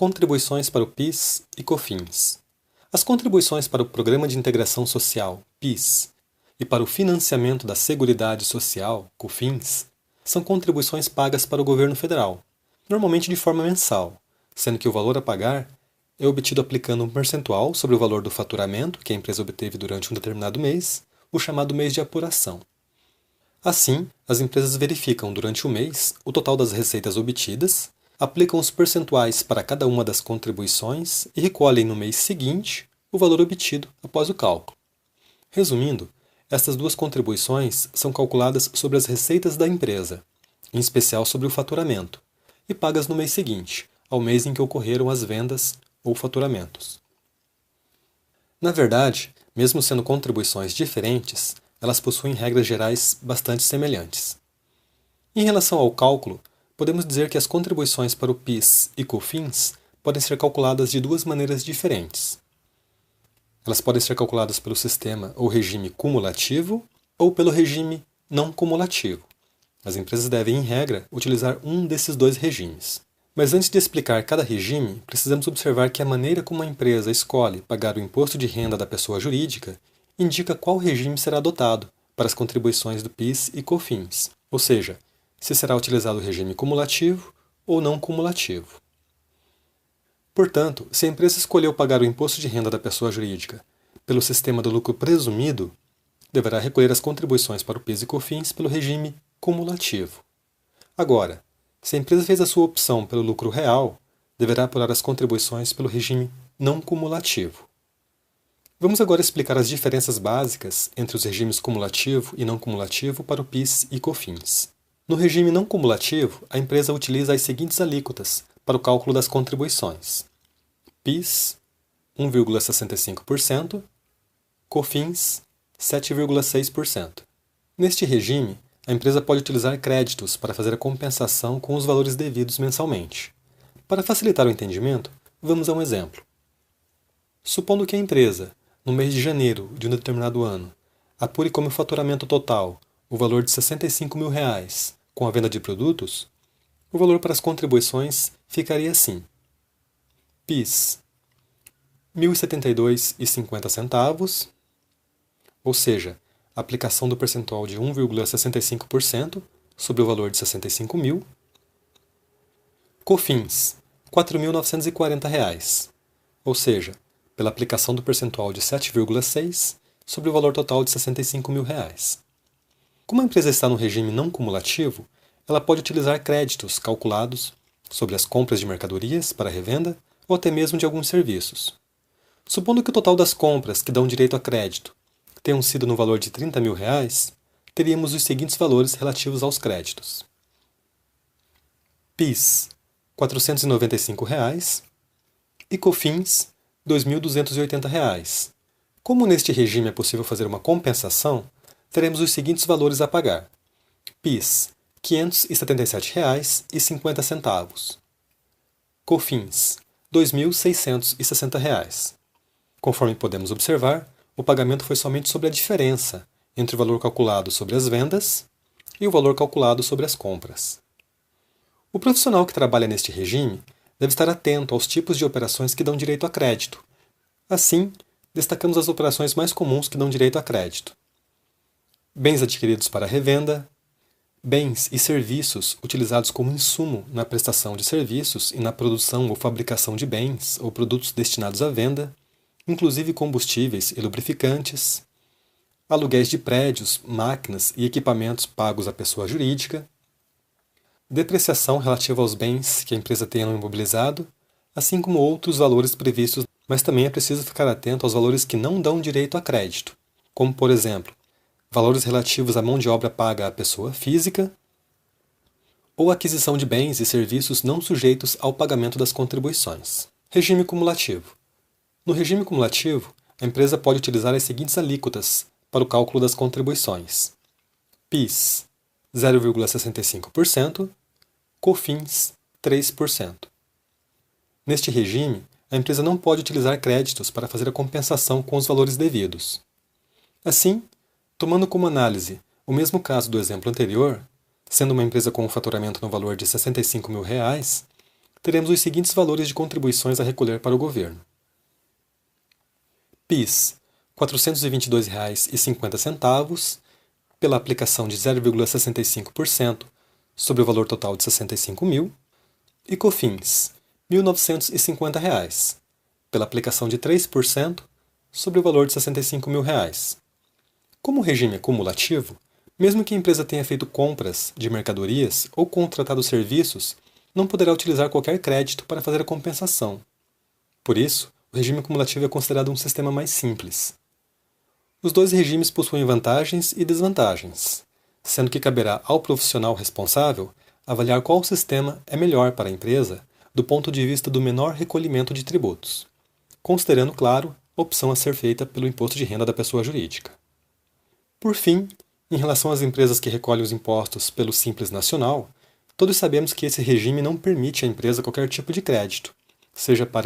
Contribuições para o PIS e COFINS. As contribuições para o Programa de Integração Social, PIS, e para o Financiamento da Seguridade Social, COFINS, são contribuições pagas para o governo federal, normalmente de forma mensal, sendo que o valor a pagar é obtido aplicando um percentual sobre o valor do faturamento que a empresa obteve durante um determinado mês, o chamado mês de apuração. Assim, as empresas verificam durante o mês o total das receitas obtidas, aplicam os percentuais para cada uma das contribuições e recolhem no mês seguinte o valor obtido após o cálculo. Resumindo, estas duas contribuições são calculadas sobre as receitas da empresa, em especial sobre o faturamento, e pagas no mês seguinte, ao mês em que ocorreram as vendas ou faturamentos. Na verdade, mesmo sendo contribuições diferentes, elas possuem regras gerais bastante semelhantes. Em relação ao cálculo, podemos dizer que as contribuições para o PIS e COFINS podem ser calculadas de duas maneiras diferentes. Elas podem ser calculadas pelo sistema ou regime cumulativo ou pelo regime não cumulativo. As empresas devem, em regra, utilizar um desses dois regimes. Mas antes de explicar cada regime, precisamos observar que a maneira como a empresa escolhe pagar o imposto de renda da pessoa jurídica indica qual regime será adotado para as contribuições do PIS e COFINS, ou seja, se será utilizado o regime cumulativo ou não cumulativo. Portanto, se a empresa escolheu pagar o imposto de renda da pessoa jurídica pelo sistema do lucro presumido, deverá recolher as contribuições para o PIS e COFINS pelo regime cumulativo. Agora, se a empresa fez a sua opção pelo lucro real, deverá apurar as contribuições pelo regime não cumulativo. Vamos agora explicar as diferenças básicas entre os regimes cumulativo e não cumulativo para o PIS e COFINS. No regime não cumulativo, a empresa utiliza as seguintes alíquotas para o cálculo das contribuições: PIS, 1,65%, COFINS, 7,6%. Neste regime, a empresa pode utilizar créditos para fazer a compensação com os valores devidos mensalmente. Para facilitar o entendimento, vamos a um exemplo. Supondo que a empresa, no mês de janeiro de um determinado ano, apure como faturamento total o valor de R$ 65 mil com a venda de produtos, o valor para as contribuições ficaria assim: PIS, R$ 1.072,50, ou seja, a aplicação do percentual de 1,65% sobre o valor de 65 mil. COFINS, R$ 4.940, ou seja, pela aplicação do percentual de 7,6% sobre o valor total de R$ 65 mil. Como a empresa está no regime não cumulativo, ela pode utilizar créditos calculados sobre as compras de mercadorias para revenda ou até mesmo de alguns serviços. Supondo que o total das compras que dão direito a crédito tenham sido no valor de R$ 30 mil, teríamos os seguintes valores relativos aos créditos: PIS, R$ 495 e COFINS, R$ 2.280. Como neste regime é possível fazer uma compensação, teremos os seguintes valores a pagar: PIS, R$ 577,50. COFINS, R$ 2.660. Conforme podemos observar, o pagamento foi somente sobre a diferença entre o valor calculado sobre as vendas e o valor calculado sobre as compras. O profissional que trabalha neste regime deve estar atento aos tipos de operações que dão direito a crédito. Assim, destacamos as operações mais comuns que dão direito a crédito: bens adquiridos para revenda, bens e serviços utilizados como insumo na prestação de serviços e na produção ou fabricação de bens ou produtos destinados à venda, inclusive combustíveis e lubrificantes, aluguéis de prédios, máquinas e equipamentos pagos à pessoa jurídica, depreciação relativa aos bens que a empresa tenha no imobilizado, assim como outros valores previstos, mas também é preciso ficar atento aos valores que não dão direito a crédito, como, por exemplo, valores relativos à mão de obra paga à pessoa física ou aquisição de bens e serviços não sujeitos ao pagamento das contribuições. Regime cumulativo. No regime cumulativo, a empresa pode utilizar as seguintes alíquotas para o cálculo das contribuições: PIS, 0,65%, COFINS, 3%. Neste regime, a empresa não pode utilizar créditos para fazer a compensação com os valores devidos. Assim, tomando como análise o mesmo caso do exemplo anterior, sendo uma empresa com um faturamento no valor de R$ 65 mil, teremos os seguintes valores de contribuições a recolher para o governo. PIS, R$ 422,50, pela aplicação de 0,65% sobre o valor total de R$ 65.000, e COFINS, R$ 1.950, pela aplicação de 3% sobre o valor de R$ 65.000. Como o regime é cumulativo, mesmo que a empresa tenha feito compras de mercadorias ou contratado serviços, não poderá utilizar qualquer crédito para fazer a compensação. Por isso, o regime cumulativo é considerado um sistema mais simples. Os dois regimes possuem vantagens e desvantagens, sendo que caberá ao profissional responsável avaliar qual sistema é melhor para a empresa do ponto de vista do menor recolhimento de tributos, considerando, claro, a opção a ser feita pelo imposto de renda da pessoa jurídica. Por fim, em relação às empresas que recolhem os impostos pelo Simples Nacional, todos sabemos que esse regime não permite à empresa qualquer tipo de crédito, seja para